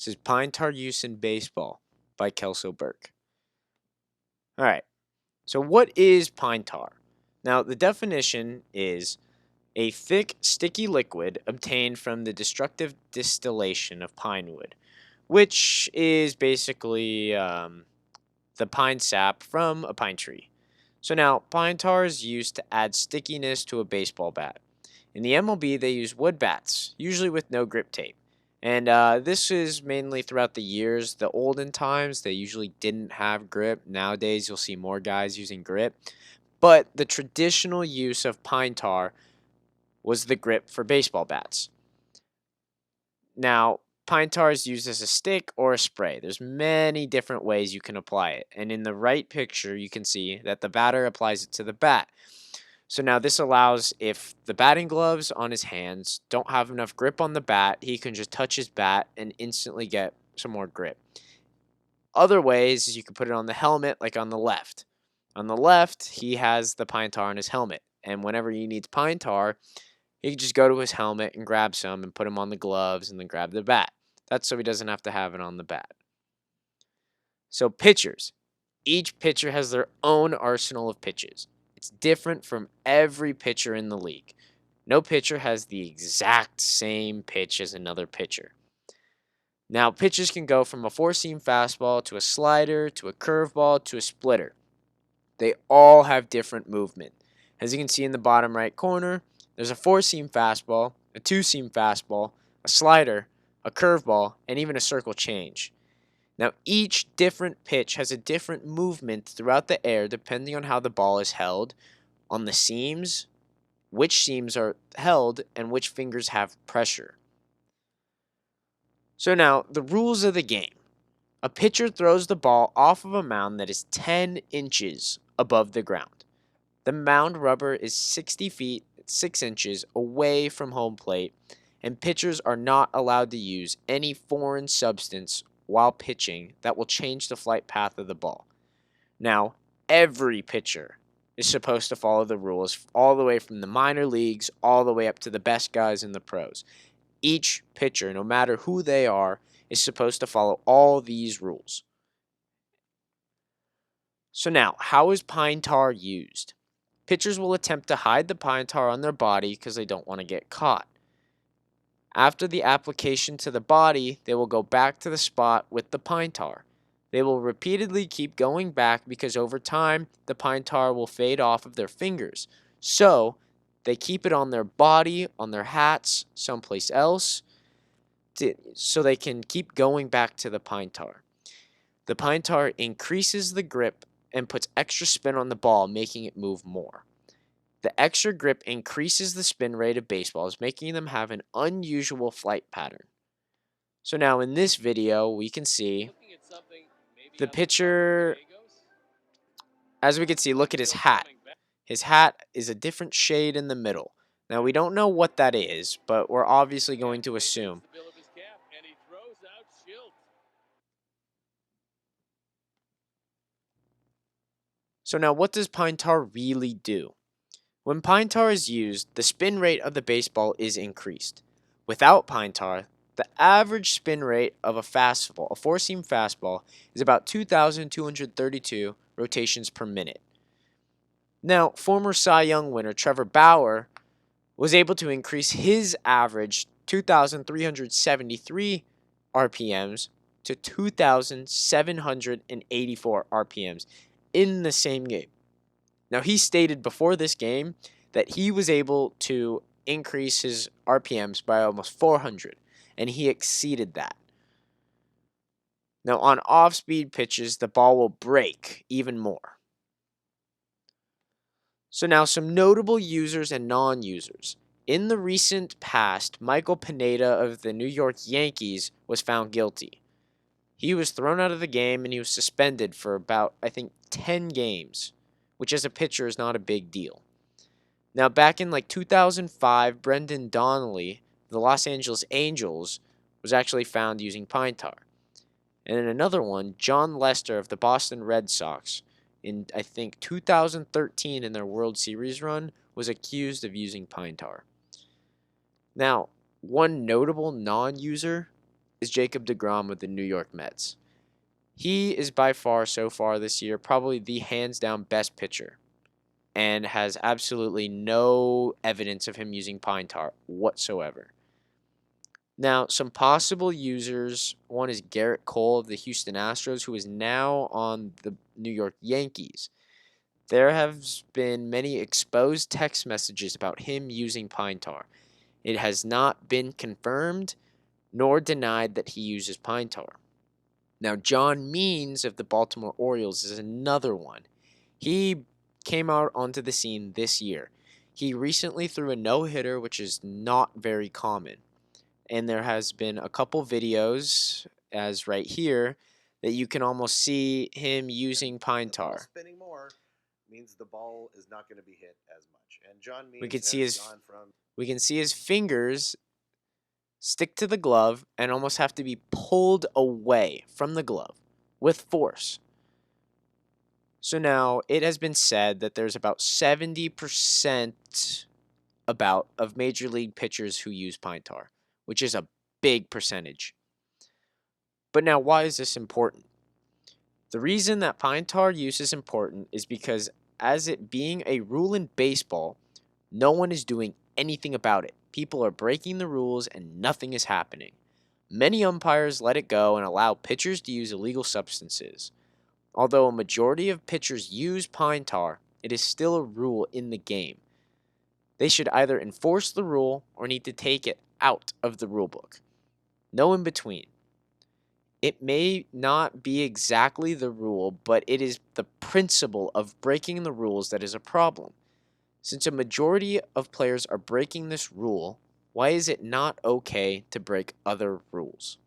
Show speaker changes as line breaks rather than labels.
This is Pine Tar Use in Baseball by Kelso Burke. All right, so what is pine tar? Now, the definition is a thick, sticky liquid obtained from the destructive distillation of pine wood, which is basically the pine sap from a pine tree. So now, pine tar is used to add stickiness to a baseball bat. In the MLB, they use wood bats, usually with no grip tape. And this is mainly throughout the years. The olden times, they usually didn't have grip. Nowadays, you'll see more guys using grip. But the traditional use of pine tar was the grip for baseball bats. Now, pine tar is used as a stick or a spray. There's many different ways you can apply it. And in the right picture, you can see that the batter applies it to the bat. So now this allows if the batting gloves on his hands don't have enough grip on the bat, he can just touch his bat and instantly get some more grip. Other ways is you can put it on the helmet, like on the left. On the left, he has the pine tar on his helmet. And whenever he needs pine tar, he can just go to his helmet and grab some and put them on the gloves and then grab the bat. That's so he doesn't have to have it on the bat. So pitchers. Each pitcher has their own arsenal of pitches. It's different from every pitcher in the league. No pitcher has the exact same pitch as another pitcher. Now, pitches can go from a four-seam fastball to a slider to a curveball to a splitter. They all have different movement. As you can see in the bottom right corner, there's a four-seam fastball, a two-seam fastball, a slider, a curveball, and even a circle change. Now, each different pitch has a different movement throughout the air depending on how the ball is held, on the seams, which seams are held, and which fingers have pressure. So now, the rules of the game. A pitcher throws the ball off of a mound that is 10 inches above the ground. The mound rubber is 60 feet, 6 inches away from home plate, and pitchers are not allowed to use any foreign substance while pitching that will change the flight path of the ball. Now, every pitcher is supposed to follow the rules all the way from the minor leagues all the way up to the best guys in the pros. Each pitcher, no matter who they are, is supposed to follow all these rules. So now, how is pine tar used? Pitchers will attempt to hide the pine tar on their body because they don't want to get caught. After the application to the body, they will go back to the spot with the pine tar. They will repeatedly keep going back because over time, the pine tar will fade off of their fingers. So, they keep it on their body, on their hats, someplace else, so they can keep going back to the pine tar. The pine tar increases the grip and puts extra spin on the ball, making it move more. The extra grip increases the spin rate of baseballs, making them have an unusual flight pattern. So now in this video, we can see the pitcher, as we can see, look at his hat. His hat is a different shade in the middle. Now we don't know what that is, but we're obviously going to assume. So now what does pine tar really do? When pine tar is used, the spin rate of the baseball is increased. Without pine tar, the average spin rate of a fastball, a four-seam fastball, is about 2,232 rotations per minute. Now, former Cy Young winner Trevor Bauer was able to increase his average 2,373 RPMs to 2,784 RPMs in the same game. Now, he stated before this game that he was able to increase his RPMs by almost 400, and he exceeded that. Now, on off-speed pitches, the ball will break even more. So now, some notable users and non-users. In the recent past, Michael Pineda of the New York Yankees was found guilty. He was thrown out of the game, and he was suspended for about, 10 games. Which as a pitcher is not a big deal. Now, back in 2005, Brendan Donnelly, the Los Angeles Angels, was actually found using pine tar. And in another one, John Lester of the Boston Red Sox, in 2013 in their World Series run, was accused of using pine tar. Now, one notable non-user is Jacob deGrom with the New York Mets. He is by far, so far this year, probably the hands down best pitcher and has absolutely no evidence of him using pine tar whatsoever. Now, some possible users, one is Garrett Cole of the Houston Astros, who is now on the New York Yankees. There have been many exposed text messages about him using pine tar. It has not been confirmed nor denied that he uses pine tar. Now, John Means of the Baltimore Orioles is another one. He came out onto the scene this year. He recently threw a no-hitter, which is not very common. And there has been a couple videos, as right here, that you can almost see him using pine tar.
Spinning more means the ball is not going to be hit as much. And John Means
We can see his
gone from
we can see his fingers stick to the glove and almost have to be pulled away from the glove with force. So now it has been said that there's about 70% of major league pitchers who use pine tar, which is a big percentage. But now, why is this important? The reason that pine tar use is important is because, as it being a rule in baseball, no one is doing anything about it. People are breaking the rules and nothing is happening. Many umpires let it go and allow pitchers to use illegal substances. Although a majority of pitchers use pine tar, it is still a rule in the game. They should either enforce the rule or need to take it out of the rulebook. No in between. It may not be exactly the rule, but it is the principle of breaking the rules that is a problem. Since a majority of players are breaking this rule, why is it not okay to break other rules?